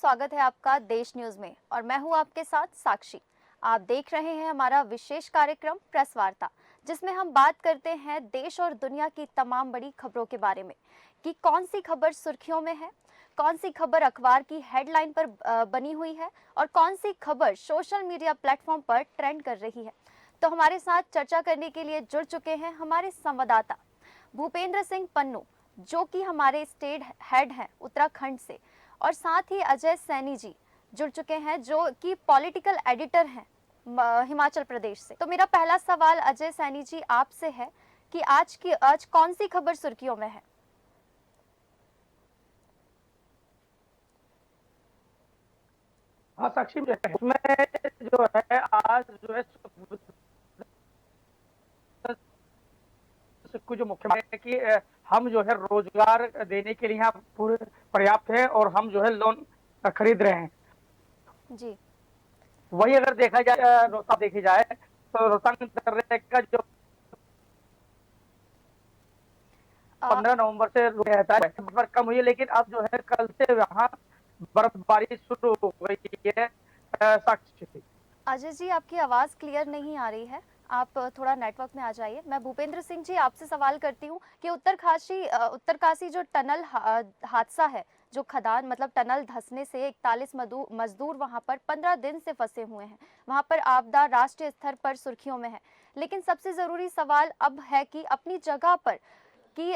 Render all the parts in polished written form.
स्वागत है आपका देश न्यूज में और मैं हूं आपके साथ साक्षी। आप देख रहे हैं हमारा विशेष कार्यक्रम प्रेस वार्ता, जिसमें हम बात करते हैं देश और दुनिया की तमाम बड़ी खबरों के बारे में कि कौन सी खबर सुर्खियों में है, कौन सी खबर अखबार की हेडलाइन पर बनी हुई है और कौन सी खबर सोशल मीडिया प्लेटफॉर्म पर ट्रेंड कर रही है। तो हमारे साथ चर्चा करने के लिए जुड़ चुके हैं हमारे संवाददाता भूपेंद्र सिंह पन्नू, जो कि हमारे स्टेट हेड हैं उत्तराखंड से, और साथ ही अजय सैनी जी जुड़ चुके हैं, जो कि पॉलिटिकल एडिटर हैं हिमाचल प्रदेश से। तो मेरा पहला सवाल अजय सैनी जी आपसे है कि आज कौन सी खबर सुर्खियों में है? हाँ साक्षी, उसमें जो है आज जो है सबको जो मुख्य बात है कि हम जो है रोजगार देने के लिए यहाँ पूरे पर्याप्त है और हम जो है लोन खरीद रहे हैं जी। वही अगर देखा जाए रोहतक देखी जाए तो रोहतांग दर्रे का जो 15 नवंबर से रहता है पर कम हुई है, लेकिन अब जो है कल से वहाँ बर्फबारी शुरू हो गई है। साक्षी, अजय जी, आपकी आवाज़ क्लियर नहीं आ रही है, आप थोड़ा नेटवर्क में आ जाइए। मैं भूपेंद्र सिंह जी आपसे सवाल करती हूँ कि उत्तरकाशी जो टनल हादसा है, जो खदान मतलब टनल धंसने से 41 मजदूर वहां पर 15 दिन से फंसे हुए हैं। वहां पर आपदा राष्ट्रीय स्तर पर सुर्खियों में है, लेकिन सबसे ज़रूरी सवाल अब है कि अपनी जगह पर कि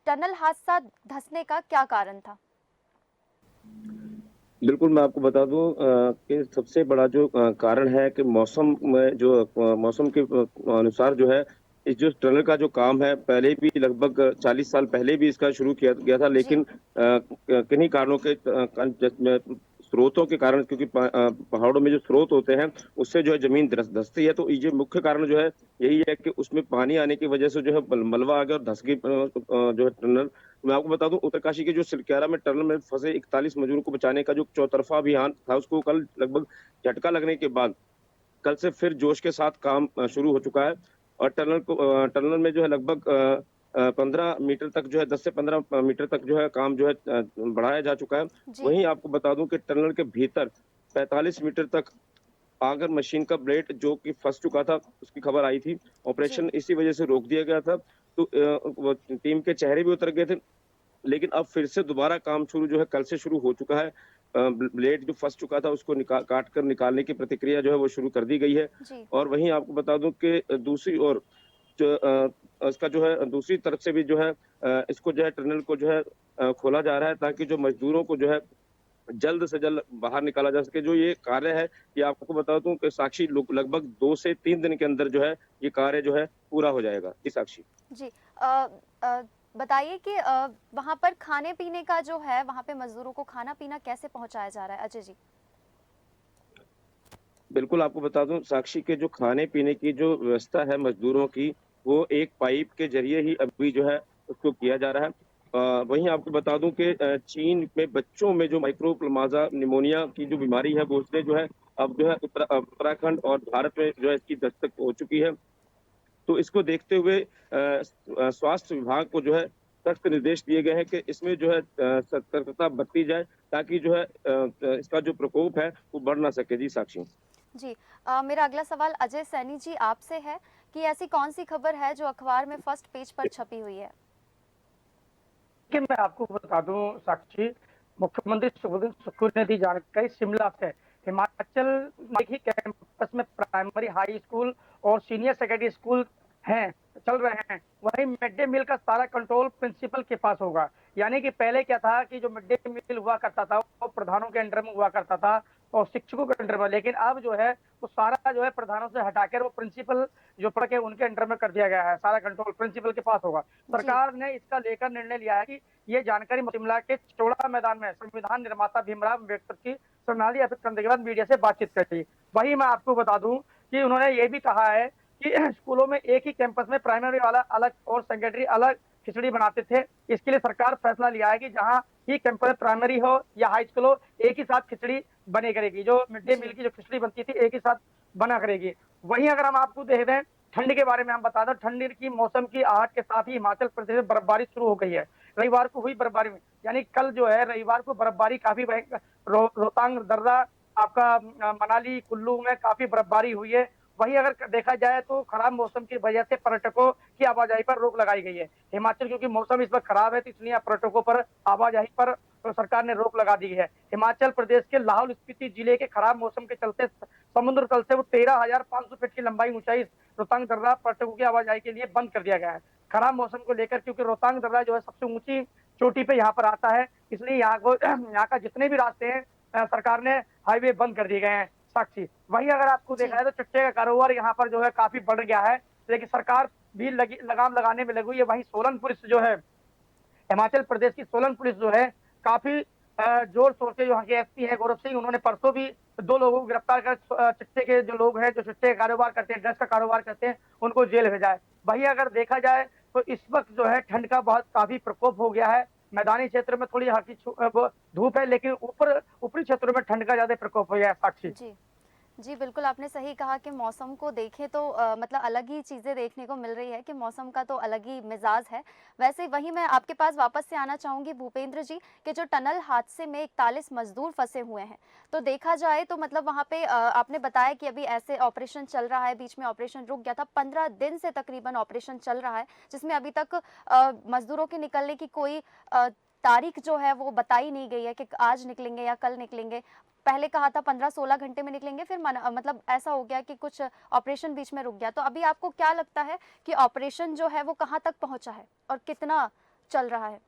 टनल हादसा धंसने का क्या कारण था? बिल्कुल, मैं आपको बता दूँ कि सबसे बड़ा जो कारण है कि मौसम में जो मौसम के अनुसार जो है, इस जो टनल का जो काम है, पहले भी लगभग 40 साल पहले भी इसका शुरू किया गया था, जी। लेकिन किन्हीं कारणों के स्रोतों के कारण, क्योंकि पहाड़ों में जो स्रोत होते हैं, उससे जो है ज़मीन धँसती है, तो ये मुख्य कारण जो है, यही है कि उसमें पानी आने की वजह से जो है मलबा आ गया और धँस गई जो है टनल। मैं आपको बता दूं, उत्तरकाशी के जो सिलक्यारा में टनल में फंसे 41 मजदूरों को बचाने का जो चौतरफा अभियान था, उसको कल लगभग झटका लगने के बाद कल से फिर जोश के साथ काम शुरू हो चुका है और टनल में जो है लगभग 15 मीटर तक जो है 10 से 15 मीटर तक जो है काम जो है बढ़ाया जा चुका है। जी। वहीं आपको बता दूं कि टनल के भीतर 45 मीटर तक आगर मशीन का ब्लेड जो कि फंस चुका था, उसकी खबर आई थी। जी। ऑपरेशन इसी वजह से रोक दिया गया था। तो वो टीम के चेहरे भी उतर गए थे, लेकिन अब फिर से दोबारा काम शुरू जो है कल से शुरू हो चुका है। ब्लेड जो फंस चुका था उसको काट कर निकालने की प्रतिक्रिया जो है वो शुरू कर दी गई है। जी। और वहीं आपको बता दूं कि दूसरी ओर जो इसका जो है दूसरी तरफ से भी जो है इसको जो है टनल को जो है खोला जा रहा है, ताकि जो मजदूरों को जो है जल्द से जल्द बाहर निकाला जा सके। जो ये कार्य है, ये आपको बता दूं कि साक्षी लगभग 2 से 3 दिन के अंदर जो है ये कार्य जो है पूरा हो जाएगा। जी साक्षी। जी। बताइए कि वहाँ पर खाने-पीने का जो है, वहाँ पे मज़दूरों को खाना-पीना कैसे पहुँचाया जा रहा है? अजय जी। बिल्कुल, आपको बता दूँ साक्षी के जो खाने-पीने की जो व्यवस्था है मज़दूरों की, वो एक पाइप के ज़रिए ही अभी जो है उसको किया जा रहा है। वहीं आपको बता दूँ कि चीन में बच्चों में जो माइक्रोप्लाज़्मा निमोनिया की जो बीमारी है, वो उसने जो है अब जो है उत्तराखंड और भारत में जो है इसकी दस्तक हो चुकी है। तो इसको देखते हुए स्वास्थ्य विभाग को जो है सख्त निर्देश दिए गए हैं कि इसमें जो है सतर्कता बरती जाए, ताकि जो है इसका जो प्रकोप है, वो बढ़ ना सके। जी साक्षी। जी। मेरा अगला सवाल अजय सैनी जी आपसे है कि ऐसी कौन-सी खबर है जो अखबार में फर्स्ट पेज पर छपी हुई है? लेकिन मैं आपको बता दूं साक्षी, मुख्यमंत्री सुखू ने दी जानकारी शिमला से हिमाचल में ही कैंपस में प्राइमरी हाई स्कूल और सीनियर सेकेंडरी स्कूल हैं चल रहे हैं। वहीं मिड डे मील का सारा कंट्रोल प्रिंसिपल के पास होगा। यानी कि पहले क्या था कि जो मिड डे मील हुआ करता था वो प्रधानों के अंडर में हुआ करता था और शिक्षकों के अंडर में, लेकिन अब जो है वो सारा जो है प्रधानों से हटाकर वो प्रिंसिपल जो पढ़ के उनके अंडर में कर दिया गया है। सारा कंट्रोल प्रिंसिपल के पास होगा। जी। सरकार ने इसका लेकर निर्णय लिया है कि ये जानकारी शिमला के चौड़ा मैदान में संविधान निर्माता भीमराव अम्बेडकर की स्वर्णाली अर्पित करने के बाद मीडिया से बातचीत करी। वही मैं आपको बता दूं कि उन्होंने ये भी कहा है कि स्कूलों में एक ही कैंपस में प्राइमरी वाला अलग और सेकेंडरी अलग खिचड़ी बनाते थे। इसके लिए सरकार फैसला लिया है कि जहां ही कैंपस प्राइमरी हो या हाई स्कूल हो, एक ही साथ खिचड़ी बने करेगी। जो मिड डे मील जी। की जो खिचड़ी बनती थी एक ही साथ बना करेगी। वहीं अगर हम आपको देख दें ठंड के बारे में, हम बता दें ठंड की मौसम की आहट के साथ ही हिमाचल प्रदेश में बर्फबारी शुरू हो गई है। रविवार को हुई बर्फबारी में, यानी कल जो है रविवार को बर्फबारी काफी रोहतांग दर्रा आपका मनाली कुल्लू में काफी बर्फबारी हुई है। वहीं अगर देखा जाए तो खराब मौसम की वजह से पर्यटकों की आवाजाही पर रोक लगाई गई है। हिमाचल क्योंकि मौसम इस वक्त खराब है तो इसलिए पर्यटकों पर आवाजाही पर तो सरकार ने रोक लगा दी है। हिमाचल प्रदेश के लाहौल स्पीति जिले के खराब मौसम के चलते समुद्र तल से वो 13,500 फीट की लंबाई ऊंचाई रोहतांग दर्रा पर्यटकों की आवाजाही के लिए बंद कर दिया गया है। खराब मौसम को लेकर क्योंकि रोहतांग दर्रा जो है सबसे ऊंची चोटी पे यहाँ पर आता है, इसलिए यहाँ का जितने भी रास्ते हैं सरकार ने हाईवे बंद कर दिए गए हैं। साक्षी, वहीं अगर आपको देखा जाए तो चुट्टे का कारोबार यहाँ पर जो है काफी बढ़ गया है, लेकिन सरकार भी लगाम लगाने में लगी हुई है। वहीं सोलन पुलिस जो है, हिमाचल प्रदेश की सोलन पुलिस जो है काफी जोर शोर से, यहाँ के एसपी है गौरव सिंह, उन्होंने परसों भी 2 लोगों को गिरफ्तार कर चिट्टे के जो लोग हैं जो चिट्टे का कारोबार करते हैं, ड्रग्स का कारोबार करते हैं, उनको जेल भेजा है। वहीं अगर देखा जाए तो इस वक्त जो है ठंड का बहुत काफी प्रकोप हो गया है। मैदानी क्षेत्र में थोड़ी हल्की धूप है, लेकिन ऊपरी क्षेत्रों में ठंड का ज्यादा प्रकोप हो गया है। साक्षी जी जी, बिल्कुल आपने सही कहा कि मौसम को देखें तो मतलब अलग ही चीज़ें देखने को मिल रही है कि मौसम का तो अलग ही मिजाज है। वैसे वहीं मैं आपके पास वापस से आना चाहूँगी भूपेंद्र जी कि जो टनल हादसे में 41 मजदूर फंसे हुए हैं, तो देखा जाए तो मतलब वहाँ पे आपने बताया कि अभी ऐसे ऑपरेशन चल रहा है, बीच में ऑपरेशन रुक गया था, 15 दिन से तकरीबन ऑपरेशन चल रहा है, जिसमें अभी तक मजदूरों के निकलने की कोई तारीख जो है वो बताई नहीं गई है कि आज निकलेंगे या कल निकलेंगे। पहले कहा था 15-16 घंटे में निकलेंगे, फिर मतलब ऐसा हो गया कि कुछ ऑपरेशन बीच में रुक गया। तो अभी आपको क्या लगता है कि ऑपरेशन जो है वो कहाँ तक पहुंचा है और कितना चल रहा है?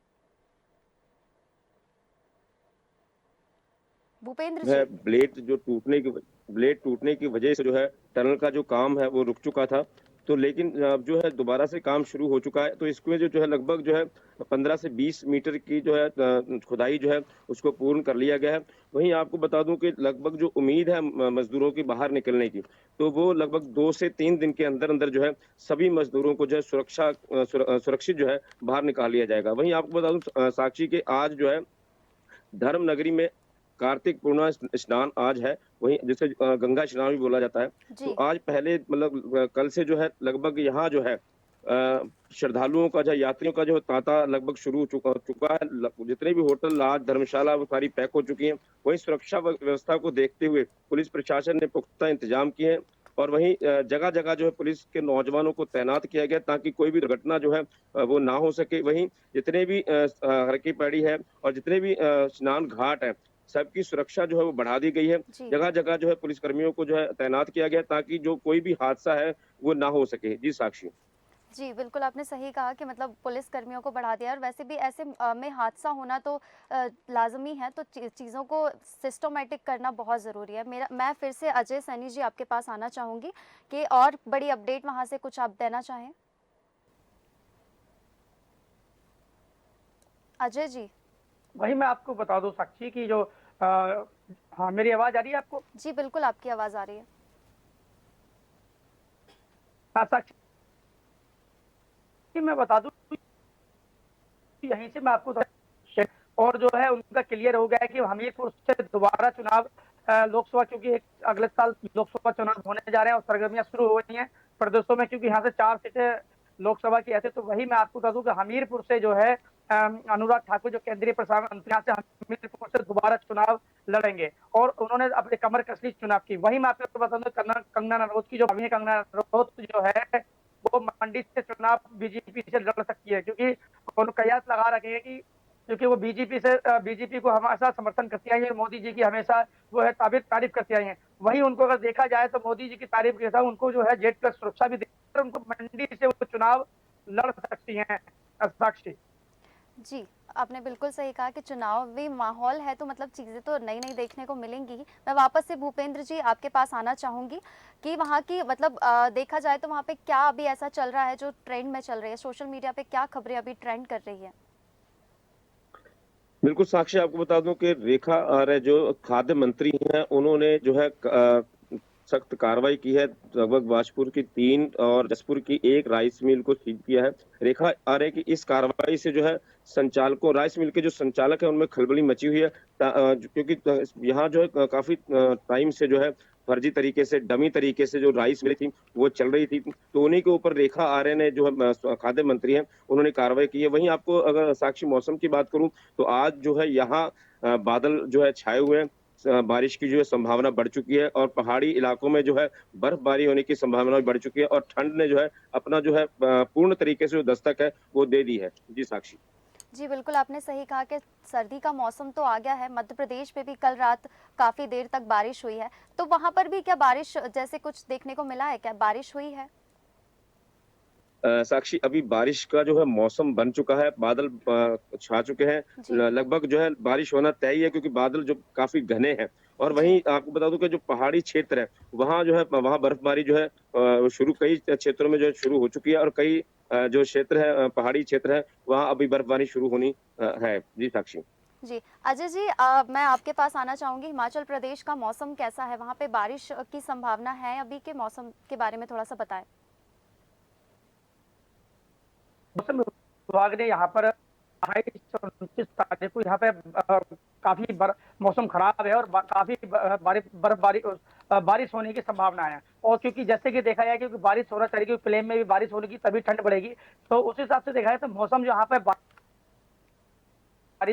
भूपेंद्र जी। ब्लेड टूटने की वजह से जो है टनल का जो काम है वो रुक चुका था। तो लेकिन अब जो है दोबारा से काम शुरू हो चुका है, तो इसमें जो है लगभग जो है 15 से 20 मीटर की जो है खुदाई जो है उसको पूर्ण कर लिया गया है। वहीं आपको बता दूं कि लगभग जो उम्मीद है मजदूरों की बाहर निकलने की, तो वो लगभग 2 से 3 दिन के अंदर अंदर जो है सभी मजदूरों को जो है सुरक्षित जो है बाहर निकाल लिया जाएगा। वहीं आपको बता दूं साक्षी के आज जो है धर्म नगरी में कार्तिक पूर्णिमा स्नान आज है, वहीं जिसे गंगा स्नान भी बोला जाता है। तो जी आज पहले मतलब कल से जो है लगभग यहाँ जो है श्रद्धालुओं का जो यात्रियों का जो तांता लगभग शुरू हो चुका है। जितने भी होटल लॉज धर्मशाला वो सारी पैक हो चुकी हैं। वहीं सुरक्षा व्यवस्था को देखते हुए पुलिस प्रशासन ने पुख्ता इंतजाम किए हैं और वहीं जगह जगह जो है पुलिस के नौजवानों को तैनात किया गया ताकि कोई भी दुर्घटना जो है वो ना हो सके। वहीं जितने भी हरकी पैड़ी है और जितने भी स्नान घाट है, सबकी सुरक्षा जो है वो बढ़ा दी गई है। जी जगह जगह जो है पुलिस कर्मियों को जो है तैनात किया गया ताकि जो कोई भी हादसा है वो ना हो सके। जी साक्षी। जी, बिल्कुल आपने सही कहा कि मतलब पुलिस कर्मियों को बढ़ा दिया और वैसे भी ऐसे में हादसा होना तो लाज़मी है, तो चीज़ों को सिस्टमैटिक करना बहुत ज़रूरी है। मैं फिर से अजय सैनी जी आपके पास आना चाहूँगी कि और बड़ी अपडेट वहाँ से कुछ आप देना चाहें? अजय जी। वही मैं आपको बता दूं साक्षी की जो हाँ, मेरी आवाज आ रही है आपको? जी, बिल्कुल आपकी आवाज़ आ रही है। हाँ साक्षी, मैं बता दूं यहीं से मैं आपको और जो है उनका क्लियर हो गया है कि हमीरपुर से दोबारा चुनाव लोकसभा, क्योंकि अगले साल लोकसभा चुनाव होने जा रहे हैं और सरगर्मियां शुरू हो गई हैं प्रदेशों में, क्योंकि यहाँ से 4 सीटें लोकसभा की ऐसे। तो वही मैं आपको बता दूं कि हमीरपुर से जो है अनुराग ठाकुर जो केंद्रीय प्रसारण मंत्री, यहाँ से हमीरपुर से दोबारा चुनाव लड़ेंगे और उन्होंने अपने कमर कस ली चुनाव की। वही मैं आपको बता दूं कंगना रनौत की जो भाभी है, कंगना रनौत जो है वो मंडी से चुनाव बीजेपी से लड़ सकती है, क्योंकि उन्होंने कयास लगा रखे हैं कि क्योंकि वो बीजेपी को हमेशा समर्थन करती आई है, मोदी जी की हमेशा वो है तारीफ करती आई है। वही उनको अगर देखा जाए तो मोदी जी की तारीफ के साथ उनको जो है जेड प्लस सुरक्षा भी देकर उनको मंडी से वो चुनाव लड़ सकती हैं। साक्षी जी, आपने बिल्कुल सही कहा कि चुनावी माहौल है तो मतलब चीज़ें तो नई-नई देखने को मिलेंगी ही। मैं वापस से भूपेंद्र जी आपके पास आना चाहूँगी कि वहाँ की मतलब देखा जाए तो वहाँ पे क्या अभी ऐसा चल रहा है जो ट्रेंड में चल रही है? सोशल मीडिया पे क्या खबरें अभी ट्रेंड कर रही है? बिल्कुल साक्षी, आपको बता दूं कि रेखा आर्य जो खाद्य मंत्री हैं, उन्होंने जो है सख्त कार्रवाई की है। लगभग बाजपुर की 3 और जसपुर की 1 राइस मिल को सीज किया है। रेखा आ रही है कि इस कार्रवाई से जो है संचालकों राइस मिल के जो संचालक हैं उनमें खलबली मची हुई है। क्योंकि यहाँ जो है काफ़ी टाइम से जो है फर्जी तरीके से, डमी तरीके से जो राइस मिलें थी, वो चल रही थी। तो उन्हीं के ऊपर रेखा आर्य ने जो है खाद्य मंत्री हैं, उन्होंने कार्रवाई की है। वहीं आपको अगर साक्षी मौसम की बात करूँ, तो आज जो है यहाँ बादल जो है छाए हुए हैं। बारिश की जो है संभावना बढ़ चुकी है और पहाड़ी इलाकों में जो है बर्फबारी होने की संभावना भी बढ़ चुकी है और ठंड ने जो है अपना जो है पूर्ण तरीके से जो दस्तक है वो दे दी है। जी साक्षी। जी बिल्कुल, आपने सही कहा कि सर्दी का मौसम तो आ गया है। मध्य प्रदेश में भी कल रात काफ़ी देर तक बारिश हुई है। तो वहाँ पर भी क्या बारिश जैसे कुछ देखने को मिला है? क्या बारिश हुई है? साक्षी, अभी बारिश का जो है मौसम बन चुका है, बादल छा चुके हैं। जी। लगभग जो है बारिश होना तय ही है क्योंकि बादल जो काफ़ी घने हैं। और जी। वहीं आपको बता दूँ कि जो पहाड़ी क्षेत्र है, वहाँ जो है वहाँ बर्फबारी जो है शुरू कई क्षेत्रों में जो है शुरू हो चुकी है और कई जो क्षेत्र है पहाड़ी क्षेत्र है, वहाँ अभी बर्फबारी शुरू होनी है। जी साक्षी। जी। अजय जी, मैं आपके पास आना चाहूँगी। हिमाचल प्रदेश का मौसम कैसा है? वहाँ पे बारिश की संभावना है अभी के मौसम के बारे में थोड़ा-सा बताएँ? मौसम विभाग ने यहाँ पर 28 और 29 तारीख को यहाँ पे काफी मौसम खराब है और काफी बारिश होने की संभावना है। और क्योंकि जैसे कि देखा जाए क्योंकि बारिश होना चाहिए, क्योंकि प्लेन में भी बारिश होगी तभी ठंड बढ़ेगी। तो उस हिसाब से देखा जाए तो मौसम जो यहाँ पे बारिश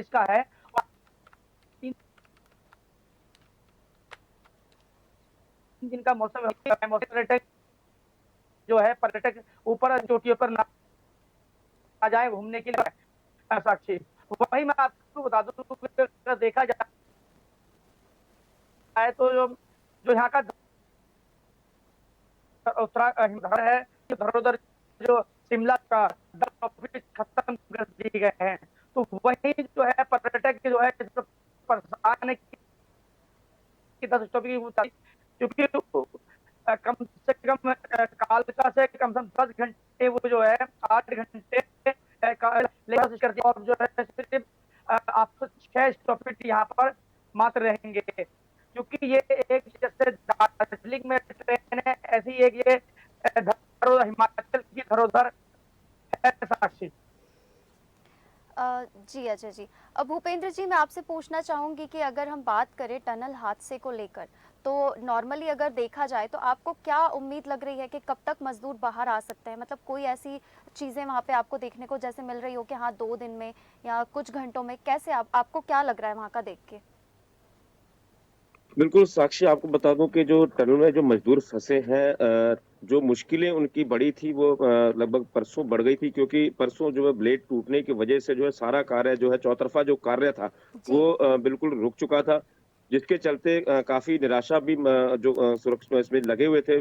का है। और 3 दिन का मौसम है। पर्यटक जो है पर्यटक ऊपर चोटियों पर ना जाए घूमने के लिए। साक्षी, वही मैं आपको बता दूं कि अगर देखा जाए तो जो जो यहाँ का उत्तराखंड है, जो धरोहर जो शिमला का ऑफिस खत्म कर दिए गए हैं। तो वही जो है पर्यटक जो है परेशान है कि 10 टॉपिक क्योंकि कम से कम कालका से कम से कम 10 घंटे वो जो है 8 घंटे कर दिया और जो है सिर्फ आपको 6 स्टॉपेज यहाँ पर मात्र रहेंगे क्योंकि ये एक जैसे दार्जिलिंग में ट्रेन है ऐसी एक ये हिमाचल की धरोहर है। साक्षी। जी अजय जी। अब भूपेंद्र जी, मैं आपसे पूछना चाहूँगी कि अगर हम बात करें टनल हादसे को लेकर, तो नॉर्मली अगर देखा जाए तो आपको क्या उम्मीद लग रही है कि कब तक मज़दूर बाहर आ सकते हैं? मतलब कोई ऐसी चीज़ें वहाँ पे आपको देखने को जैसे मिल रही हो कि हाँ 2 दिन में या कुछ घंटों में, कैसे आपको क्या लग रहा है वहाँ का देख के? बिल्कुल साक्षी, आपको बता दूं कि जो टनल में जो मजदूर फंसे हैं जो मुश्किलें उनकी बढ़ी थी वो लगभग परसों बढ़ गई थी क्योंकि परसों जो है ब्लेड टूटने की वजह से जो है सारा कार्य जो है चौतरफा जो कार्य था जी। वो बिल्कुल रुक चुका था। जिसके चलते काफ़ी निराशा भी जो सुरक्षा इसमें लगे हुए थे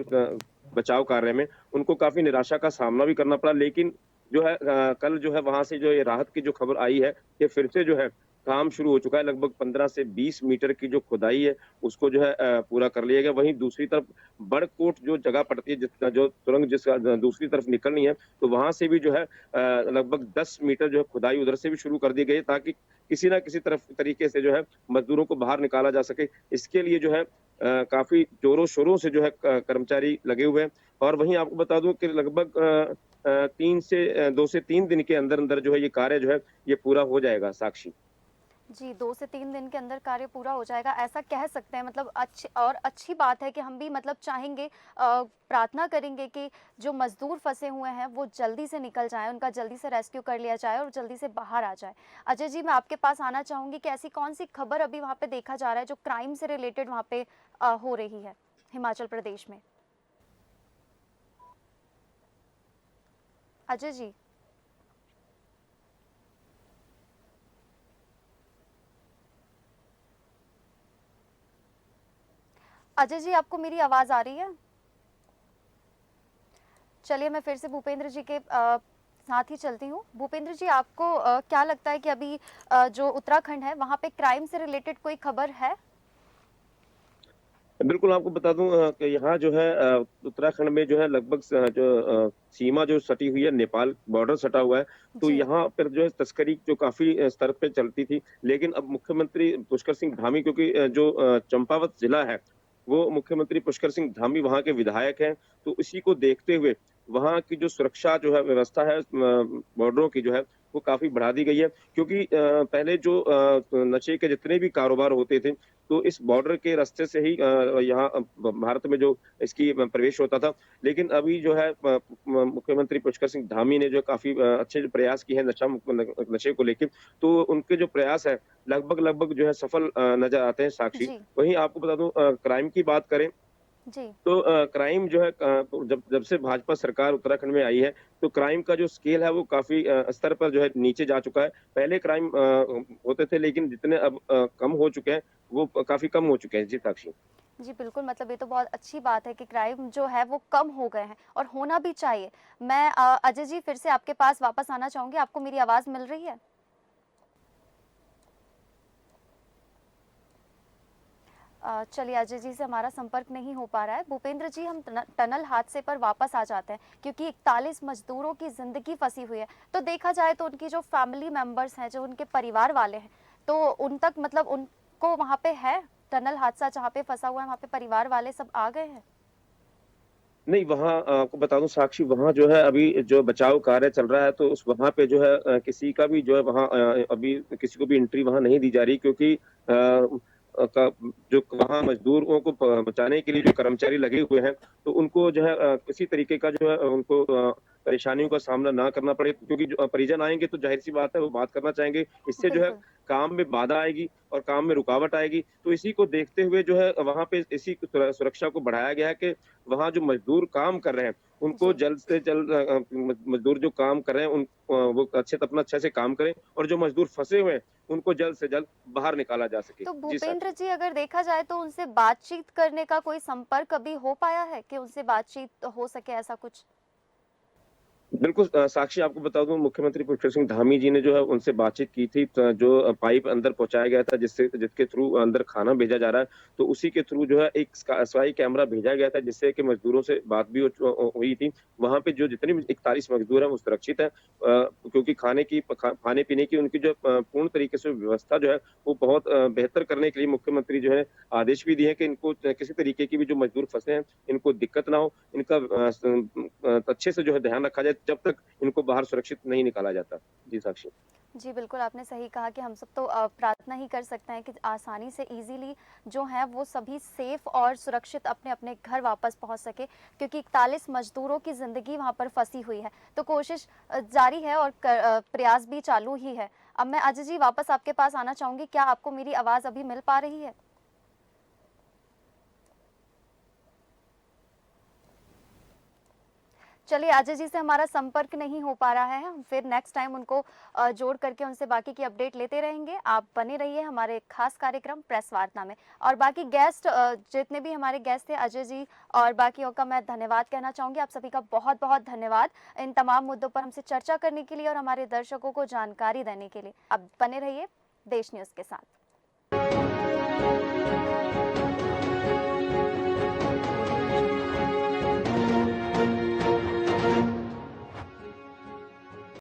बचाव कार्य में, उनको काफ़ी निराशा का सामना भी करना पड़ा। लेकिन जो है कल जो है वहाँ से जो ये राहत की जो खबर आई है कि फिर से जो है काम शुरू हो चुका है। लगभग 15 से 20 मीटर की जो खुदाई है उसको जो है पूरा कर लिया गया। वहीं दूसरी तरफ बड़कोट जो जगह पड़ती है जो सुरंग दूसरी तरफ निकलनी है, तो वहाँ से भी जो है लगभग 10 मीटर जो है खुदाई उधर से भी शुरू कर दी गई है ताकि किसी न किसी तरफ तरीके से जो है मजदूरों को बाहर निकाला जा सके। इसके लिए जो है काफ़ी ज़ोरों-शोरों से जो है कर्मचारी लगे हुए हैं। और वहीं आपको बता दूँ कि लगभग 2 से 3 दिन के अंदर-अंदर जो है ये कार्य जो है ये पूरा हो जाएगा साक्षी। जी, 2 से 3 दिन के अंदर कार्य पूरा हो जाएगा, ऐसा कह सकते हैं। मतलब अच्छी बात है कि हम भी मतलब चाहेंगे, प्रार्थना करेंगे कि जो मज़दूर फँसे हुए हैं, वो जल्दी से निकल जाएँ, उनका जल्दी से रेस्क्यू कर लिया जाए और जल्दी से बाहर आ जाए। अजय जी, मैं आपके पास आना चाहूँगी कि ऐसी कौन-सी खबर अभी वहाँ पे देखा जा रहा है, जो क्राइम से रिलेटेड वहाँ पे हो रही है, हिमाचल प्रदेश में? अजय जी? अजय जी, आपको मेरी आवाज़ आ रही है? चलिए, मैं फिर से भूपेंद्र जी के साथ ही चलती हूँ। भूपेंद्र जी, आपको क्या लगता है कि अभी जो उत्तराखंड है वहाँ पे क्राइम से रिलेटेड कोई खबर है? बिल्कुल, आपको बता दूँ कि यहाँ जो है उत्तराखंड में जो है लगभग सीमा जो सटी हुई है, नेपाल बॉर्डर सटा हुआ है, तो जी। यहाँ पर जो है तस्करी जो काफ़ी स्तर पे चलती थी। लेकिन अब मुख्यमंत्री पुष्कर सिंह धामी क्योंकि जो चंपावत ज़िला है, वो मुख्यमंत्री पुष्कर सिंह धामी वहाँ के विधायक हैं। तो इसी को देखते हुए वहाँ की जो सुरक्षा जो है व्यवस्था है बॉर्डरों की जो है वो काफ़ी बढ़ा दी गई है। क्योंकि पहले जो नशे के जितने भी कारोबार होते थे, तो इस बॉर्डर के रास्ते से ही यहाँ भारत में जो इसकी प्रवेश होता था। लेकिन अभी जो है मुख्यमंत्री पुष्कर सिंह धामी ने जो काफ़ी अच्छे जो प्रयास किए हैं नशे को लेके, तो उनके जो प्रयास है लगभग जो है सफल नज़र आते हैं साक्षी। जी। वहीं आपको बता दूँ क्राइम की बात करें जी। तो क्राइम जो है जब जब से भाजपा सरकार उत्तराखंड में आई है, तो क्राइम का जो स्केल है वो काफ़ी स्तर पर जो है नीचे जा चुका है। पहले क्राइम होते थे लेकिन जितने अब कम हो चुके हैं, वो काफ़ी कम हो चुके हैं। जी, साक्षी। जी, बिल्कुल, मतलब ये तो बहुत अच्छी बात है कि क्राइम जो है वो कम हो गए हैं और होना भी चाहिए। मैं अजय जी फिर से आपके पास वापस आना चाहूँगी, आपको मेरी आवाज़ मिल रही है? चलिए, अजय जी से हमारा संपर्क नहीं हो पा रहा है। भूपेंद्र जी, हम टनल हादसे पर वापस आ जाते हैं क्योंकि 41 मजदूरों की ज़िंदगी फँसी हुई है। तो देखा जाए तो उनकी जो फैमिली मेंबर्स हैं, जो उनके परिवार वाले हैं, तो उन तक मतलब उनको वहाँ पे है, टनल हादसा जहाँ पे फँसा हुआ है, वहाँ पे परिवार वाले सब आ गए हैं? नहीं, वहाँ आपको बता दूँ साक्षी वहाँ जो है अभी जो बचाव कार्य चल रहा है तो उस वहाँ पे जो है किसी का भी जो है वहाँ अभी किसी को भी एंट्री वहाँ नहीं दी जा रही क्योंकि का जो वहाँ मज़दूरों को बचाने के लिए जो कर्मचारी लगे हुए हैं, तो उनको जो है किसी तरीके का जो है उनको परेशानियों का सामना ना करना पड़े क्योंकि जो परिजन आएँगे तो ज़ाहिर-सी बात है वो बात करना चाहेंगे। इससे जो है बिल्कुल। काम में बाधा आएगी और काम में रुकावट आएगी। तो इसी को देखते हुए जो है वहाँ पे इसी सुरक्षा को बढ़ाया गया है कि वहाँ जो मज़दूर काम कर रहे हैं, उनको जी। जल्द से जल्द मज़दूर जो काम कर रहे हैं वो अपना अच्छे से काम करें और जो मज़दूर फँसे हुए हैं, उनको जल्द से जल्द बाहर निकाला जा सके। तो जी, भूपेंद्र साक्षी। जी, अगर देखा जाए तो उनसे बातचीत करने का कोई संपर्क अभी हो पाया है कि उनसे बातचीत हो सके, ऐसा कुछ? बिल्कुल साक्षी आपको बता दूँ मुख्यमंत्री पुष्कर सिंह धामी जी ने जो है उनसे बातचीत की थी जो पाइप अंदर पहुँचाया गया था जिसके थ्रू अंदर खाना भेजा जा रहा है, तो उसी के थ्रू जो है एक स्पाई कैमरा भेजा गया था जिससे कि मज़दूरों से बात भी हुई थी। वहाँ पे जो जितने भी 41 मज़दूर हैं वो सुरक्षित हैं क्योंकि खाने-पीने की उनकी जो पूर्ण तरीके से व्यवस्था जो है वो बहुत बेहतर करने के लिए मुख्यमंत्री जो है आदेश भी दिए हैं कि इनको किसी तरीके की भी जो मज़दूर फँसे हैं, इनको दिक्कत ना हो, इनका अच्छे से जो है ध्यान रखा जाए जब तक इनको बाहर सुरक्षित नहीं निकाला जाता। जी, साक्षी। जी, बिल्कुल, आपने सही कहा कि हम सब तो प्रार्थना ही कर सकते हैं कि आसानी से ईज़िली जो है वो सभी सेफ़ और सुरक्षित अपने-अपने घर वापस पहुँच सके क्योंकि 41 मज़दूरों की ज़िंदगी वहाँ पर फँसी हुई है। तो कोशिश जारी है और प्रयास भी चालू ही है। अब मैं अजय जी वापस आपके पास आना चाहूँगी, क्या आपको मेरी आवाज़ अभी मिल पा रही है? चलिए, अजय जी से हमारा संपर्क नहीं हो पा रहा है, हम फिर नेक्स्ट टाइम उनको जोड़ करके उनसे बाकी की अपडेट लेते रहेंगे। आप बने रहिए हमारे खास कार्यक्रम प्रेस वार्ता में। और बाकी गेस्ट जितने भी हमारे गेस्ट थे, अजय जी और बाकियों का मैं धन्यवाद कहना चाहूँगी। आप सभी का बहुत-बहुत धन्यवाद इन तमाम मुद्दों पर हमसे चर्चा करने के लिए और हमारे दर्शकों को जानकारी देने के लिए। आप बने रहिए देश न्यूज़ के साथ।